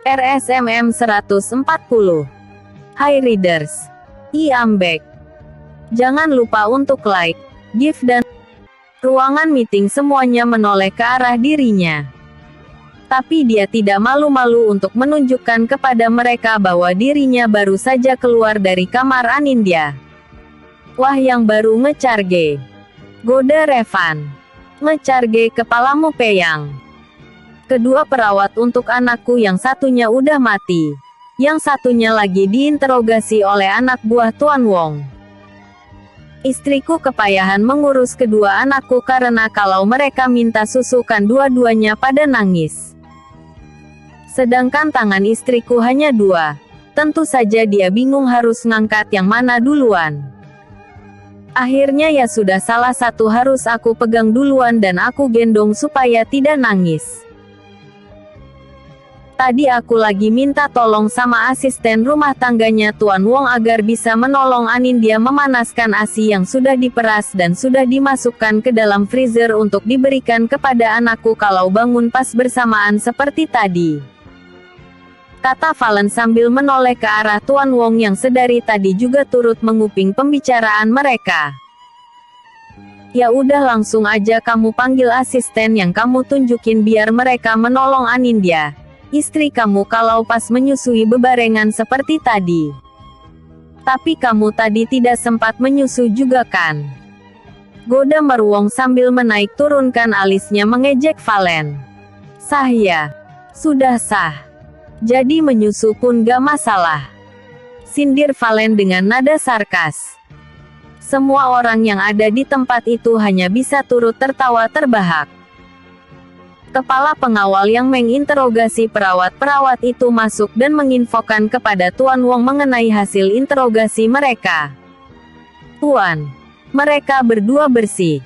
RSMM 140. Hai readers. I am back. Jangan lupa untuk like, give dan ruangan meeting semuanya menoleh ke arah dirinya. Tapi dia tidak malu-malu untuk menunjukkan kepada mereka bahwa dirinya baru saja keluar dari kamar Anindya. Wah, yang baru ngecarge. Goda Revan. Ngecarge kepalamu peyang. Kedua perawat untuk anakku, yang satunya udah mati. Yang satunya lagi diinterogasi oleh anak buah Tuan Wong. Istriku kepayahan mengurus kedua anakku karena kalau mereka minta susukan dua-duanya pada nangis. Sedangkan tangan istriku hanya dua. Tentu saja dia bingung harus ngangkat yang mana duluan. Akhirnya ya sudah, salah satu harus aku pegang duluan dan aku gendong supaya tidak nangis. Tadi aku lagi minta tolong sama asisten rumah tangganya Tuan Wong agar bisa menolong Anindya memanaskan ASI yang sudah diperas dan sudah dimasukkan ke dalam freezer untuk diberikan kepada anakku kalau bangun pas bersamaan seperti tadi. Kata Valen sambil menoleh ke arah Tuan Wong yang sedari tadi juga turut menguping pembicaraan mereka. Ya udah, langsung aja kamu panggil asisten yang kamu tunjukin biar mereka menolong Anindya. Istri kamu kalau pas menyusui bebarengan seperti tadi. Tapi kamu tadi tidak sempat menyusu juga kan? Goda Meruong sambil menaik turunkan alisnya mengejek Valen. Sah ya. Sudah sah. Jadi menyusu pun gak masalah. Sindir Valen dengan nada sarkas. Semua orang yang ada di tempat itu hanya bisa turut tertawa terbahak. Kepala pengawal yang menginterogasi perawat-perawat itu masuk dan menginfokan kepada Tuan Wong mengenai hasil interogasi mereka. Tuan, mereka berdua bersih.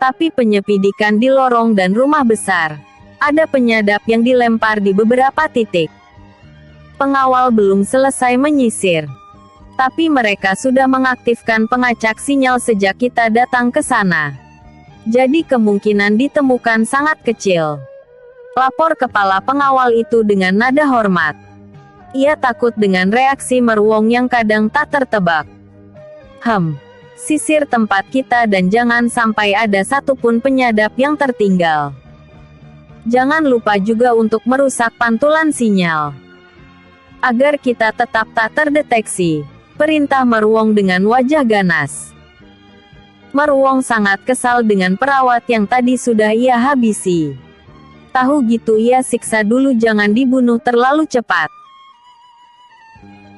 Tapi penyepidikan di lorong dan rumah besar. Ada penyadap yang dilempar di beberapa titik. Pengawal belum selesai menyisir. Tapi mereka sudah mengaktifkan pengacak sinyal sejak kita datang ke sana. Jadi kemungkinan ditemukan sangat kecil. Lapor kepala pengawal itu dengan nada hormat. Ia takut dengan reaksi Meruong yang kadang tak tertebak. Sisir tempat kita dan jangan sampai ada satupun penyadap yang tertinggal. Jangan lupa juga untuk merusak pantulan sinyal. Agar kita tetap tak terdeteksi. Perintah Meruong dengan wajah ganas. Meruong sangat kesal dengan perawat yang tadi sudah ia habisi. Tahu gitu ia siksa dulu, jangan dibunuh terlalu cepat.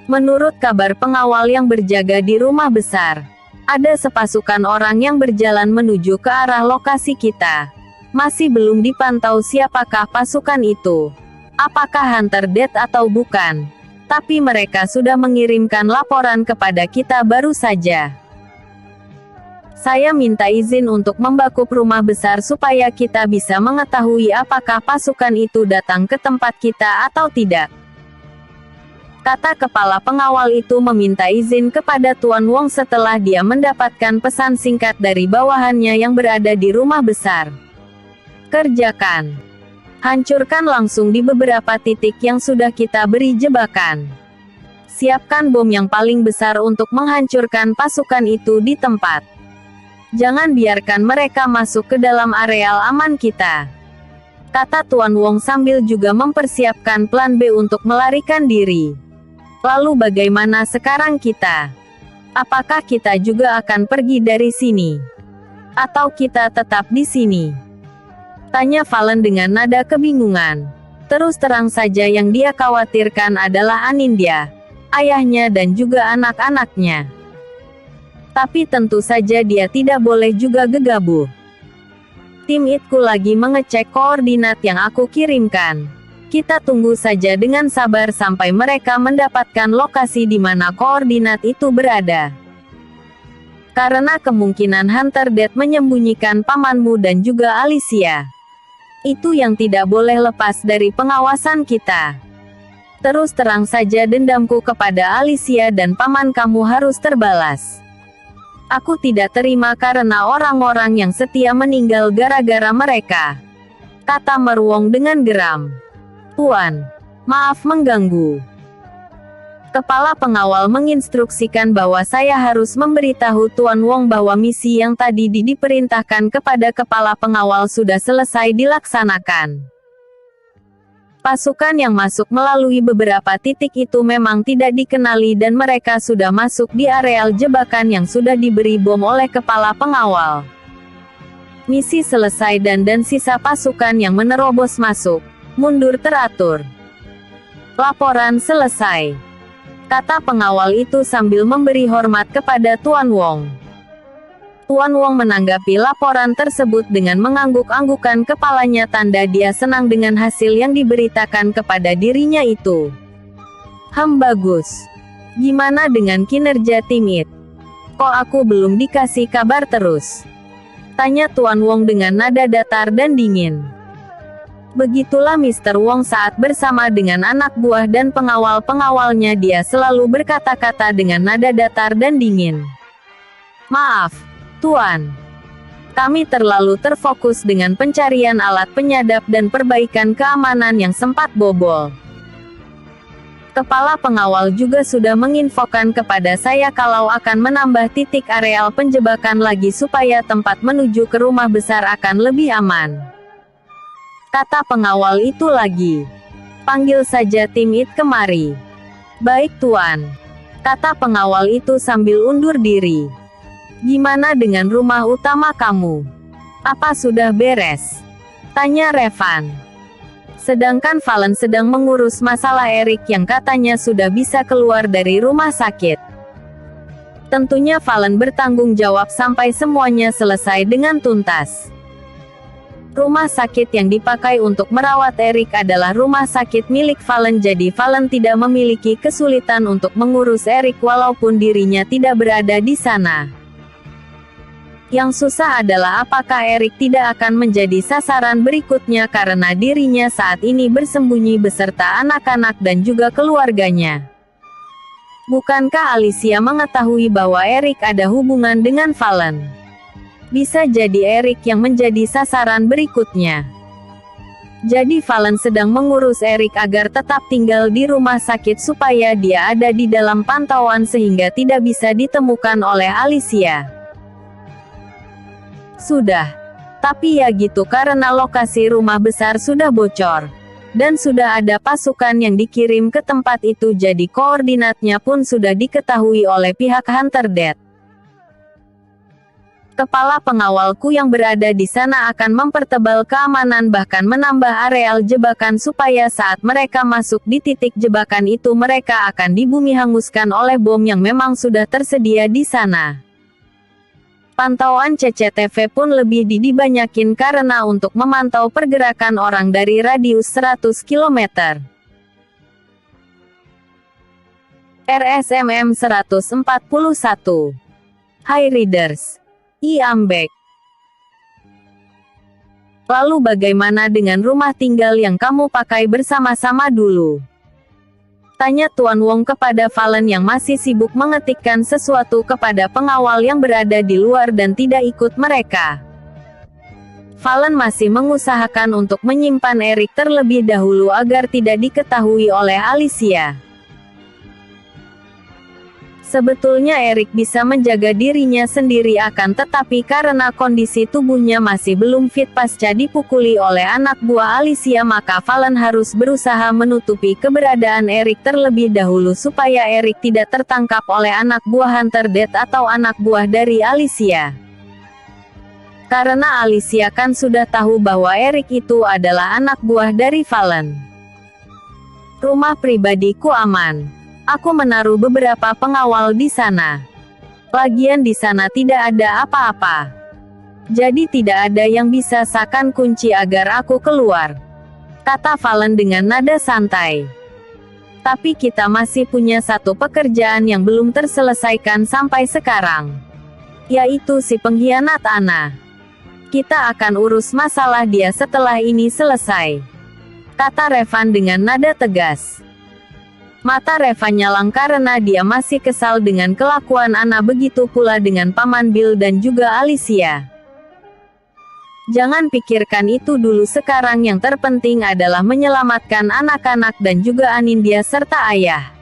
Menurut kabar pengawal yang berjaga di rumah besar, ada sepasukan orang yang berjalan menuju ke arah lokasi kita. Masih belum dipantau siapakah pasukan itu. Apakah Hunter Death atau bukan. Tapi mereka sudah mengirimkan laporan kepada kita baru saja. Saya minta izin untuk membakuk rumah besar supaya kita bisa mengetahui apakah pasukan itu datang ke tempat kita atau tidak. Kata kepala pengawal itu meminta izin kepada Tuan Wong setelah dia mendapatkan pesan singkat dari bawahannya yang berada di rumah besar. Kerjakan. Hancurkan langsung di beberapa titik yang sudah kita beri jebakan. Siapkan bom yang paling besar untuk menghancurkan pasukan itu di tempat. Jangan biarkan mereka masuk ke dalam areal aman kita. Kata Tuan Wong sambil juga mempersiapkan plan B untuk melarikan diri. Lalu bagaimana sekarang kita? Apakah kita juga akan pergi dari sini? Atau kita tetap di sini? Tanya Valen dengan nada kebingungan. Terus terang saja yang dia khawatirkan adalah Anindya, ayahnya dan juga anak-anaknya. Tapi tentu saja dia tidak boleh juga gegabah. Tim itku lagi mengecek koordinat yang aku kirimkan. Kita tunggu saja dengan sabar sampai mereka mendapatkan lokasi di mana koordinat itu berada. Karena kemungkinan Hunter Death menyembunyikan pamanmu dan juga Alicia. Itu yang tidak boleh lepas dari pengawasan kita. Terus terang saja dendamku kepada Alicia dan paman kamu harus terbalas. Aku tidak terima karena orang-orang yang setia meninggal gara-gara mereka. Kata Meruong dengan geram. Tuan, Maaf mengganggu. Kepala pengawal menginstruksikan bahwa saya harus memberitahu Tuan Wong bahwa misi yang tadi diperintahkan kepada kepala pengawal sudah selesai dilaksanakan. Pasukan yang masuk melalui beberapa titik itu memang tidak dikenali dan mereka sudah masuk di areal jebakan yang sudah diberi bom oleh kepala pengawal. Misi selesai dan sisa pasukan yang menerobos masuk mundur teratur. Laporan selesai, kata pengawal itu sambil memberi hormat kepada Tuan Wong. Tuan Wong menanggapi laporan tersebut dengan mengangguk-anggukan kepalanya tanda dia senang dengan hasil yang diberitakan kepada dirinya itu. Bagus. Gimana dengan kinerja tim IT? Kok aku belum dikasih kabar terus? Tanya Tuan Wong dengan nada datar dan dingin. Begitulah Mr. Wong saat bersama dengan anak buah dan pengawal-pengawalnya, dia selalu berkata-kata dengan nada datar dan dingin. Maaf, Tuan. Kami terlalu terfokus dengan pencarian alat penyadap dan perbaikan keamanan yang sempat bobol. Kepala pengawal juga sudah menginfokan kepada saya kalau akan menambah titik areal penjebakan lagi supaya tempat menuju ke rumah besar akan lebih aman. Kata pengawal itu lagi. Panggil saja tim IT kemari. Baik Tuan. Kata pengawal itu sambil undur diri. Gimana dengan rumah utama kamu? Apa sudah beres? Tanya Revan. Sedangkan Valen sedang mengurus masalah Erik yang katanya sudah bisa keluar dari rumah sakit. Tentunya Valen bertanggung jawab sampai semuanya selesai dengan tuntas. Rumah sakit yang dipakai untuk merawat Erik adalah rumah sakit milik Valen, jadi Valen tidak memiliki kesulitan untuk mengurus Erik walaupun dirinya tidak berada di sana. Yang susah adalah apakah Erik tidak akan menjadi sasaran berikutnya karena dirinya saat ini bersembunyi beserta anak-anak dan juga keluarganya. Bukankah Alicia mengetahui bahwa Erik ada hubungan dengan Valen? Bisa jadi Erik yang menjadi sasaran berikutnya. Jadi Valen sedang mengurus Erik agar tetap tinggal di rumah sakit supaya dia ada di dalam pantauan sehingga tidak bisa ditemukan oleh Alicia. Sudah. Tapi ya gitu karena lokasi rumah besar sudah bocor. Dan sudah ada pasukan yang dikirim ke tempat itu, jadi koordinatnya pun sudah diketahui oleh pihak Hunter Death. Kepala pengawalku yang berada di sana akan mempertebal keamanan bahkan menambah areal jebakan supaya saat mereka masuk di titik jebakan itu mereka akan dibumi hanguskan oleh bom yang memang sudah tersedia di sana. Pantauan CCTV pun lebih dibanyakin karena untuk memantau pergerakan orang dari radius 100 km. RSMM 141. Hi Readers. I'm back. Lalu bagaimana dengan rumah tinggal yang kamu pakai bersama-sama dulu? Tanya Tuan Wong kepada Valen yang masih sibuk mengetikkan sesuatu kepada pengawal yang berada di luar dan tidak ikut mereka. Valen masih mengusahakan untuk menyimpan Erik terlebih dahulu agar tidak diketahui oleh Alicia. Sebetulnya Erik bisa menjaga dirinya sendiri akan tetapi karena kondisi tubuhnya masih belum fit pasca dipukuli oleh anak buah Alicia maka Valen harus berusaha menutupi keberadaan Erik terlebih dahulu supaya Erik tidak tertangkap oleh anak buah Hunter Death atau anak buah dari Alicia. Karena Alicia kan sudah tahu bahwa Erik itu adalah anak buah dari Valen. Rumah pribadiku aman. Aku menaruh beberapa pengawal di sana. Lagian di sana tidak ada apa-apa. Jadi tidak ada yang bisa sakan kunci agar aku keluar. Kata Valen dengan nada santai. Tapi kita masih punya satu pekerjaan yang belum terselesaikan sampai sekarang. Yaitu si pengkhianat Anna. Kita akan urus masalah dia setelah ini selesai. Kata Revan dengan nada tegas. Mata Revan nyalang karena dia masih kesal dengan kelakuan Anna, begitu pula dengan Paman Bill dan juga Alicia. Jangan pikirkan itu dulu, sekarang yang terpenting adalah menyelamatkan anak-anak dan juga Anindya serta ayah.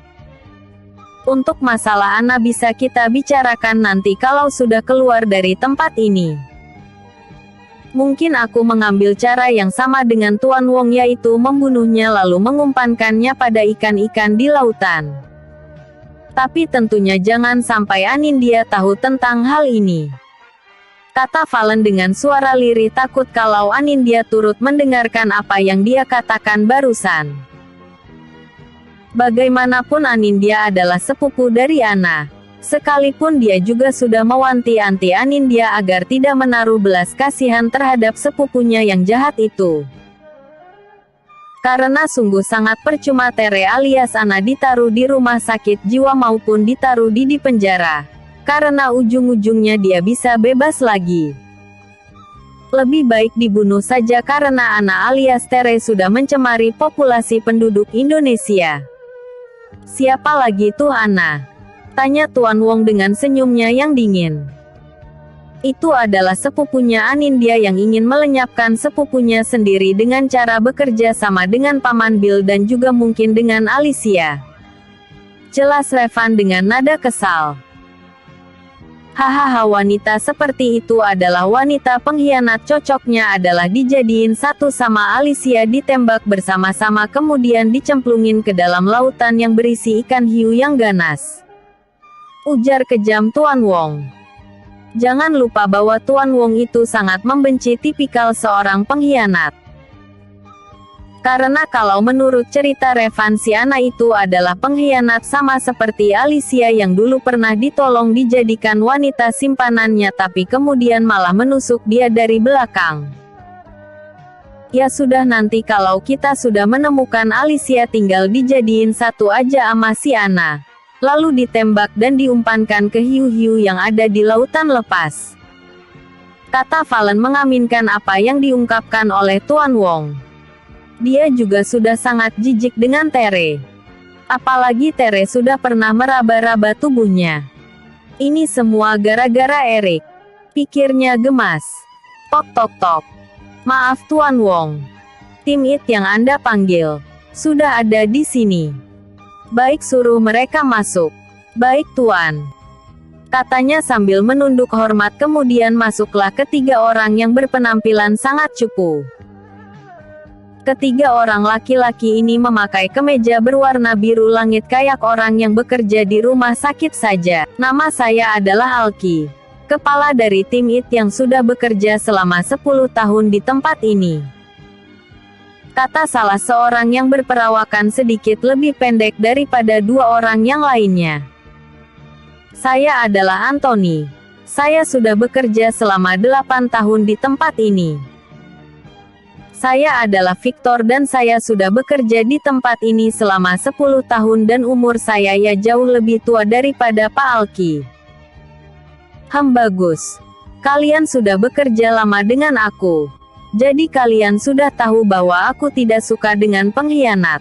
Untuk masalah Ana bisa kita bicarakan nanti kalau sudah keluar dari tempat ini. Mungkin aku mengambil cara yang sama dengan Tuan Wong, yaitu membunuhnya lalu mengumpankannya pada ikan-ikan di lautan. Tapi tentunya jangan sampai Anindya tahu tentang hal ini. Kata Valen dengan suara lirih, takut kalau Anindya turut mendengarkan apa yang dia katakan barusan. Bagaimanapun Anindya adalah sepupu dari Ana. Sekalipun dia juga sudah mewanti-wanti Anindya agar tidak menaruh belas kasihan terhadap sepupunya yang jahat itu. Karena sungguh sangat percuma Tere alias Ana ditaruh di rumah sakit jiwa maupun ditaruh di penjara. Karena ujung-ujungnya dia bisa bebas lagi. Lebih baik dibunuh saja karena Ana alias Tere sudah mencemari populasi penduduk Indonesia. Siapa lagi tuh Ana? Tanya Tuan Wong dengan senyumnya yang dingin. Itu adalah sepupunya Anindya yang ingin melenyapkan sepupunya sendiri dengan cara bekerja sama dengan Paman Bill dan juga mungkin dengan Alicia. Jelas Revan dengan nada kesal. Hahaha, wanita seperti itu adalah wanita pengkhianat, cocoknya adalah dijadiin satu sama Alicia, ditembak bersama-sama kemudian dicemplungin ke dalam lautan yang berisi ikan hiu yang ganas. Ujar kejam Tuan Wong. Jangan lupa bahwa Tuan Wong itu sangat membenci tipikal seorang pengkhianat. Karena kalau menurut cerita Revan, si Ana itu adalah pengkhianat sama seperti Alicia yang dulu pernah ditolong dijadikan wanita simpanannya tapi kemudian malah menusuk dia dari belakang. Ya sudah, nanti kalau kita sudah menemukan Alicia tinggal dijadiin satu aja sama si Ana. Lalu ditembak dan diumpankan ke hiu-hiu yang ada di lautan lepas. Kata Valen mengaminkan apa yang diungkapkan oleh Tuan Wong. Dia juga sudah sangat jijik dengan Tere. Apalagi Tere sudah pernah meraba-raba tubuhnya. Ini semua gara-gara Erik. Pikirnya gemas. Tok tok tok. Maaf Tuan Wong. Tim IT yang Anda panggil sudah ada di sini. Baik, suruh mereka masuk. Baik Tuan. Katanya sambil menunduk hormat, kemudian masuklah ketiga orang yang berpenampilan sangat cupu. Ketiga orang laki-laki ini memakai kemeja berwarna biru langit kayak orang yang bekerja di rumah sakit saja. Nama saya adalah Alki. Kepala dari tim IT yang sudah bekerja selama 10 tahun di tempat ini. Kata salah seorang yang berperawakan sedikit lebih pendek daripada dua orang yang lainnya. Saya adalah Anthony. Saya sudah bekerja selama 8 tahun di tempat ini. Saya adalah Victor dan saya sudah bekerja di tempat ini selama 10 tahun dan umur saya ya jauh lebih tua daripada Pak Alki. Bagus. Kalian sudah bekerja lama dengan aku. Jadi kalian sudah tahu bahwa aku tidak suka dengan pengkhianat.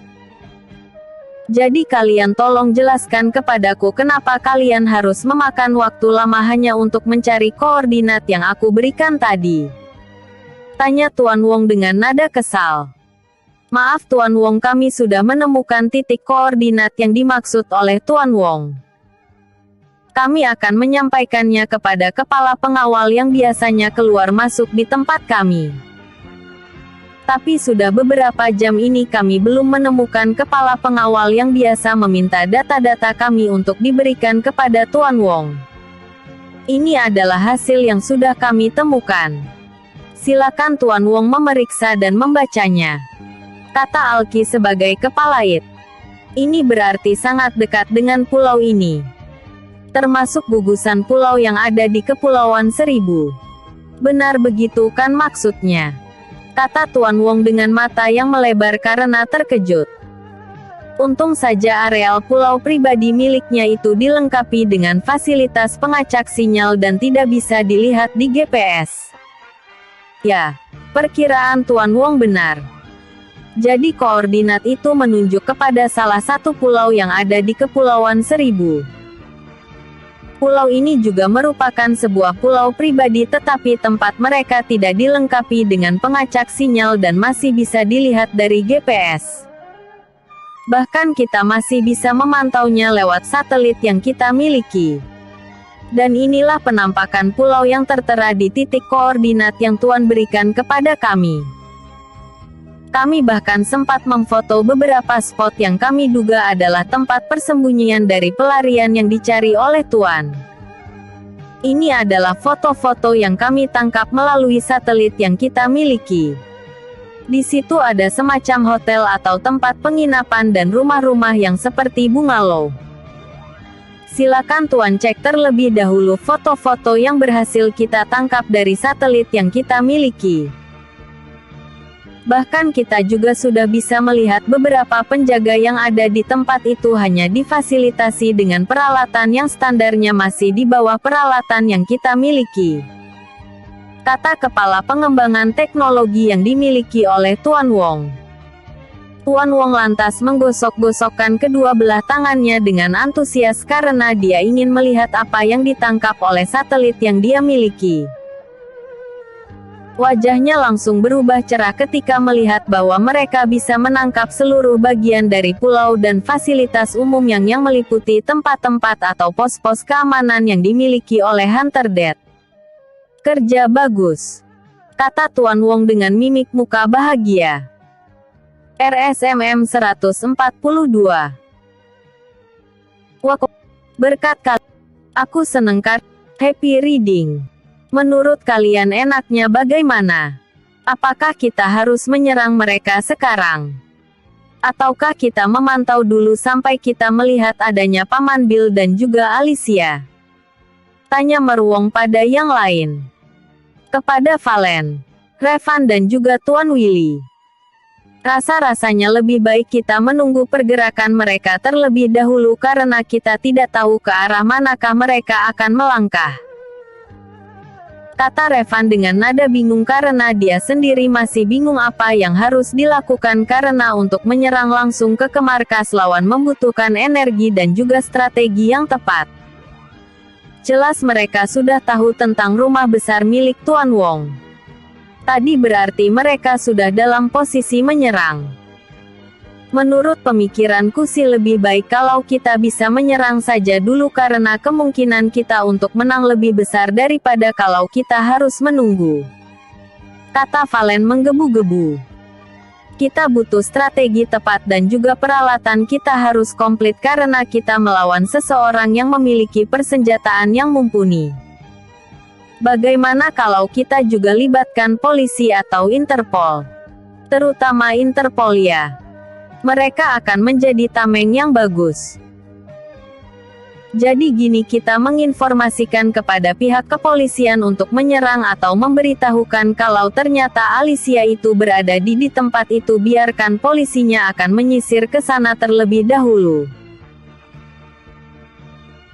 Jadi kalian tolong jelaskan kepadaku kenapa kalian harus memakan waktu lama hanya untuk mencari koordinat yang aku berikan tadi. Tanya Tuan Wong dengan nada kesal. Maaf Tuan Wong, kami sudah menemukan titik koordinat yang dimaksud oleh Tuan Wong. Kami akan menyampaikannya kepada kepala pengawal yang biasanya keluar masuk di tempat kami. Tapi sudah beberapa jam ini kami belum menemukan kepala pengawal yang biasa meminta data-data kami untuk diberikan kepada Tuan Wong. Ini adalah hasil yang sudah kami temukan. Silakan Tuan Wong memeriksa dan membacanya. Kata Alki sebagai kepala IT. Ini berarti sangat dekat dengan pulau ini. Termasuk gugusan pulau yang ada di Kepulauan Seribu. Benar begitu kan maksudnya? Kata Tuan Wong dengan mata yang melebar karena terkejut. Untung saja areal pulau pribadi miliknya itu dilengkapi dengan fasilitas pengacak sinyal dan tidak bisa dilihat di GPS. Ya, perkiraan Tuan Wong benar. Jadi koordinat itu menunjuk kepada salah satu pulau yang ada di Kepulauan Seribu. Pulau ini juga merupakan sebuah pulau pribadi tetapi tempat mereka tidak dilengkapi dengan pengacak sinyal dan masih bisa dilihat dari GPS. Bahkan kita masih bisa memantaunya lewat satelit yang kita miliki. Dan inilah penampakan pulau yang tertera di titik koordinat yang Tuan berikan kepada kami. Kami bahkan sempat memfoto beberapa spot yang kami duga adalah tempat persembunyian dari pelarian yang dicari oleh Tuan. Ini adalah foto-foto yang kami tangkap melalui satelit yang kita miliki. Di situ ada semacam hotel atau tempat penginapan dan rumah-rumah yang seperti bungalow. Silakan Tuan cek terlebih dahulu foto-foto yang berhasil kita tangkap dari satelit yang kita miliki. Bahkan kita juga sudah bisa melihat beberapa penjaga yang ada di tempat itu hanya difasilitasi dengan peralatan yang standarnya masih di bawah peralatan yang kita miliki. Kata Kepala Pengembangan Teknologi yang dimiliki oleh Tuan Wong. Tuan Wong lantas menggosok-gosokkan kedua belah tangannya dengan antusias karena dia ingin melihat apa yang ditangkap oleh satelit yang dia miliki. Wajahnya langsung berubah cerah ketika melihat bahwa mereka bisa menangkap seluruh bagian dari pulau dan fasilitas umum yang meliputi tempat-tempat atau pos-pos keamanan yang dimiliki oleh Hunter Death. Kerja bagus, kata Tuan Wong dengan mimik muka bahagia. RSMM 142. Wah, berkat kalian, aku seneng kan? Happy reading. Menurut kalian enaknya bagaimana? Apakah kita harus menyerang mereka sekarang? Ataukah kita memantau dulu sampai kita melihat adanya Paman Bill dan juga Alicia? Tanya Meruwong pada yang lain. Kepada Valen, Revan dan juga Tuan Willy. Rasa-rasanya lebih baik kita menunggu pergerakan mereka terlebih dahulu karena kita tidak tahu ke arah manakah mereka akan melangkah. Kata Revan dengan nada bingung karena dia sendiri masih bingung apa yang harus dilakukan karena untuk menyerang langsung ke markas lawan membutuhkan energi dan juga strategi yang tepat. Jelas mereka sudah tahu tentang rumah besar milik Tuan Wong. Tadi berarti mereka sudah dalam posisi menyerang. Menurut pemikiranku sih lebih baik kalau kita bisa menyerang saja dulu karena kemungkinan kita untuk menang lebih besar daripada kalau kita harus menunggu. Kata Valen menggebu-gebu. Kita butuh strategi tepat dan juga peralatan kita harus komplit karena kita melawan seseorang yang memiliki persenjataan yang mumpuni. Bagaimana kalau kita juga libatkan polisi atau Interpol? Terutama Interpol ya. Mereka akan menjadi tameng yang bagus. Jadi gini kita menginformasikan kepada pihak kepolisian untuk menyerang atau memberitahukan kalau ternyata Alicia itu berada di tempat itu biarkan polisinya akan menyisir ke sana terlebih dahulu.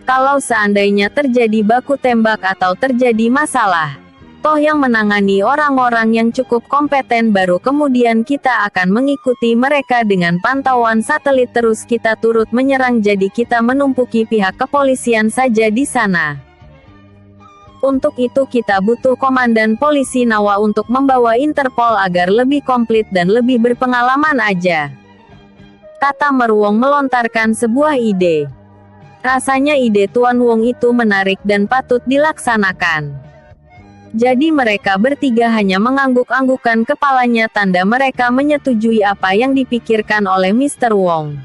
Kalau seandainya terjadi baku tembak atau terjadi masalah, toh yang menangani orang-orang yang cukup kompeten baru kemudian kita akan mengikuti mereka dengan pantauan satelit terus kita turut menyerang jadi kita menumpuki pihak kepolisian saja di sana. Untuk itu kita butuh komandan polisi Nawa untuk membawa Interpol agar lebih komplit dan lebih berpengalaman aja. Kata Meruwong melontarkan sebuah ide. Rasanya ide Tuan Wong itu menarik dan patut dilaksanakan. Jadi mereka bertiga hanya mengangguk-anggukan kepalanya tanda mereka menyetujui apa yang dipikirkan oleh Mr. Wong.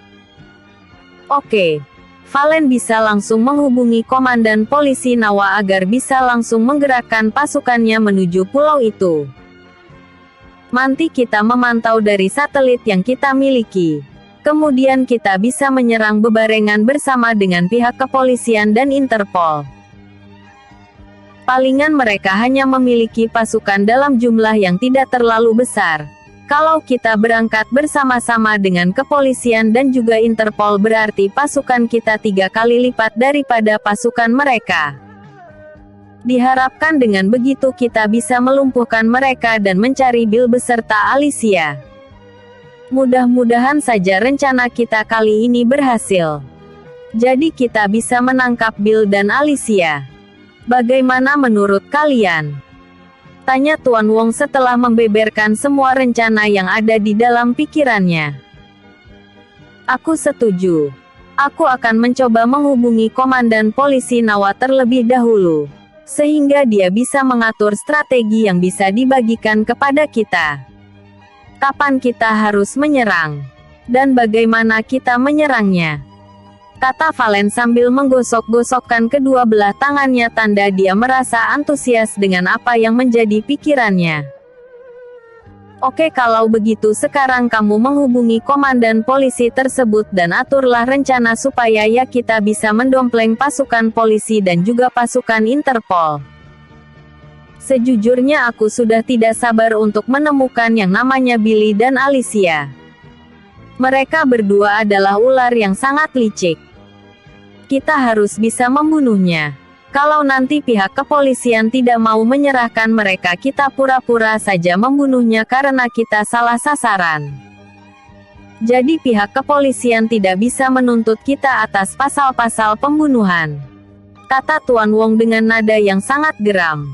Oke. Valen bisa langsung menghubungi komandan polisi Nawa agar bisa langsung menggerakkan pasukannya menuju pulau itu. Nanti kita memantau dari satelit yang kita miliki. Kemudian kita bisa menyerang bebarengan bersama dengan pihak kepolisian dan Interpol. Palingan mereka hanya memiliki pasukan dalam jumlah yang tidak terlalu besar. Kalau kita berangkat bersama-sama dengan kepolisian dan juga Interpol berarti pasukan kita 3 kali lipat daripada pasukan mereka. Diharapkan dengan begitu kita bisa melumpuhkan mereka dan mencari Bill beserta Alicia. Mudah-mudahan saja rencana kita kali ini berhasil. Jadi kita bisa menangkap Bill dan Alicia. Bagaimana menurut kalian? Tanya Tuan Wong setelah membeberkan semua rencana yang ada di dalam pikirannya. Aku setuju. Aku akan mencoba menghubungi Komandan Polisi Nawa terlebih dahulu, sehingga dia bisa mengatur strategi yang bisa dibagikan kepada kita. Kapan kita harus menyerang? Dan bagaimana kita menyerangnya? Kata Valen sambil menggosok-gosokkan kedua belah tangannya tanda dia merasa antusias dengan apa yang menjadi pikirannya. Oke, kalau begitu sekarang kamu menghubungi komandan polisi tersebut dan aturlah rencana supaya ya kita bisa mendompleng pasukan polisi dan juga pasukan Interpol. Sejujurnya aku sudah tidak sabar untuk menemukan yang namanya Billy dan Alicia. Mereka berdua adalah ular yang sangat licik. Kita harus bisa membunuhnya. Kalau nanti pihak kepolisian tidak mau menyerahkan mereka, kita pura-pura saja membunuhnya karena kita salah sasaran. Jadi pihak kepolisian tidak bisa menuntut kita atas pasal-pasal pembunuhan. Kata Tuan Wong dengan nada yang sangat geram.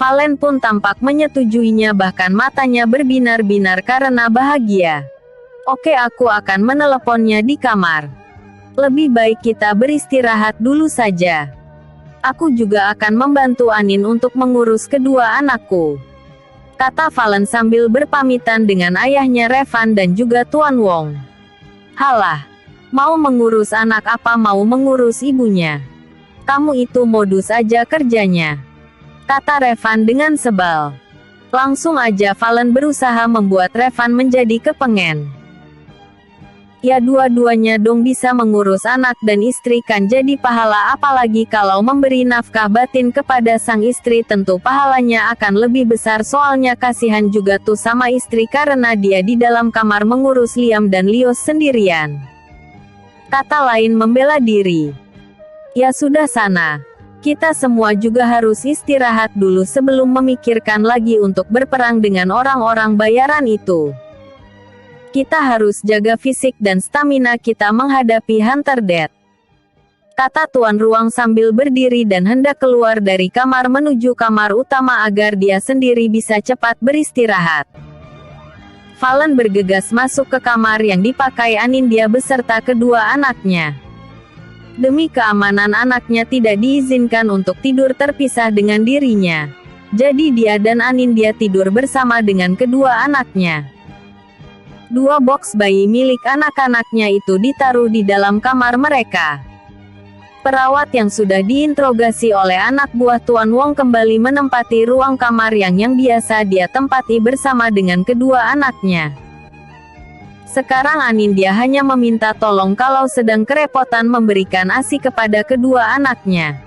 Valen pun tampak menyetujuinya, bahkan matanya berbinar-binar karena bahagia. Oke, aku akan meneleponnya di kamar. Lebih baik kita beristirahat dulu saja. Aku juga akan membantu Anin untuk mengurus kedua anakku. Kata Valen sambil berpamitan dengan ayahnya Revan dan juga Tuan Wong. Halah, mau mengurus anak apa mau mengurus ibunya? Kamu itu modus aja kerjanya. Kata Revan dengan sebal. Langsung aja Valen berusaha membuat Revan menjadi kepengen. Ya dua-duanya dong bisa mengurus anak dan istri kan jadi pahala, apalagi kalau memberi nafkah batin kepada sang istri tentu pahalanya akan lebih besar, soalnya kasihan juga tuh sama istri karena dia di dalam kamar mengurus Liam dan Lios sendirian. Kata lain membela diri. Ya sudah sana. Kita semua juga harus istirahat dulu sebelum memikirkan lagi untuk berperang dengan orang-orang bayaran itu. Kita harus jaga fisik dan stamina kita menghadapi Hunter Death. Kata Tuan Ruang sambil berdiri dan hendak keluar dari kamar menuju kamar utama agar dia sendiri bisa cepat beristirahat. Valen bergegas masuk ke kamar yang dipakai Anindya beserta kedua anaknya. Demi keamanan anaknya tidak diizinkan untuk tidur terpisah dengan dirinya. Jadi dia dan Anindya tidur bersama dengan kedua anaknya. 2 box bayi milik anak-anaknya itu ditaruh di dalam kamar mereka. Perawat yang sudah diinterogasi oleh anak buah Tuan Wong kembali menempati ruang kamar yang biasa dia tempati bersama dengan kedua anaknya. Sekarang Anindya hanya meminta tolong kalau sedang kerepotan memberikan ASI kepada kedua anaknya.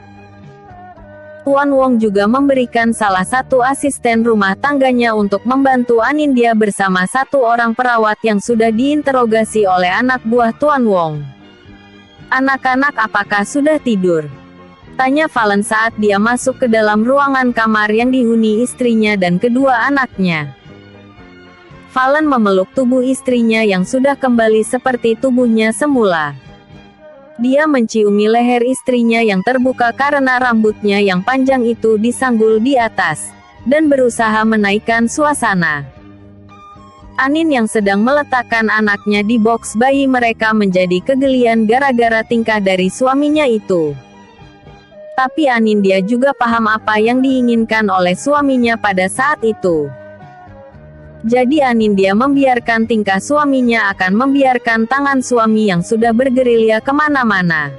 Tuan Wong juga memberikan salah satu asisten rumah tangganya untuk membantu Anindya bersama 1 orang perawat yang sudah diinterogasi oleh anak buah Tuan Wong. Anak-anak apakah sudah tidur? Tanya Valen saat dia masuk ke dalam ruangan kamar yang dihuni istrinya dan kedua anaknya. Valen memeluk tubuh istrinya yang sudah kembali seperti tubuhnya semula. Dia menciumi leher istrinya yang terbuka karena rambutnya yang panjang itu disanggul di atas, dan berusaha menaikkan suasana. Anin yang sedang meletakkan anaknya di box bayi mereka menjadi kegelian gara-gara tingkah dari suaminya itu. Tapi Anindya juga paham apa yang diinginkan oleh suaminya pada saat itu. Jadi Anindya membiarkan tingkah suaminya akan membiarkan tangan suami yang sudah bergerilya kemana-mana.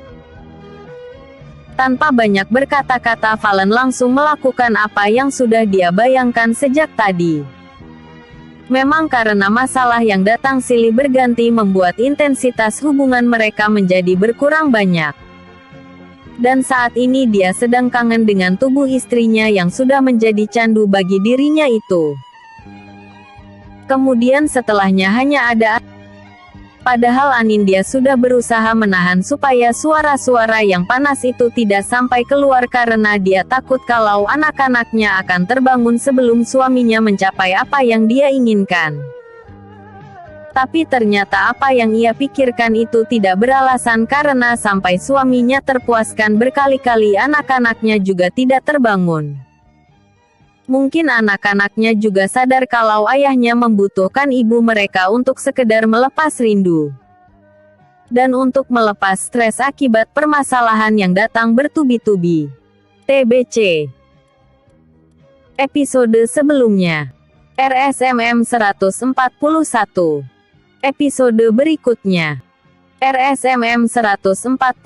Tanpa banyak berkata-kata Valen langsung melakukan apa yang sudah dia bayangkan sejak tadi. Memang karena masalah yang datang silih berganti membuat intensitas hubungan mereka menjadi berkurang banyak. Dan saat ini dia sedang kangen dengan tubuh istrinya yang sudah menjadi candu bagi dirinya itu. Kemudian setelahnya hanya ada. Padahal Anindya sudah berusaha menahan supaya suara-suara yang panas itu tidak sampai keluar karena dia takut kalau anak-anaknya akan terbangun sebelum suaminya mencapai apa yang dia inginkan. Tapi ternyata apa yang ia pikirkan itu tidak beralasan karena sampai suaminya terpuaskan berkali-kali anak-anaknya juga tidak terbangun. Mungkin anak-anaknya juga sadar kalau ayahnya membutuhkan ibu mereka untuk sekedar melepas rindu. Dan untuk melepas stres akibat permasalahan yang datang bertubi-tubi. TBC. Episode sebelumnya. RSMM 141. Episode berikutnya. RSMM 142.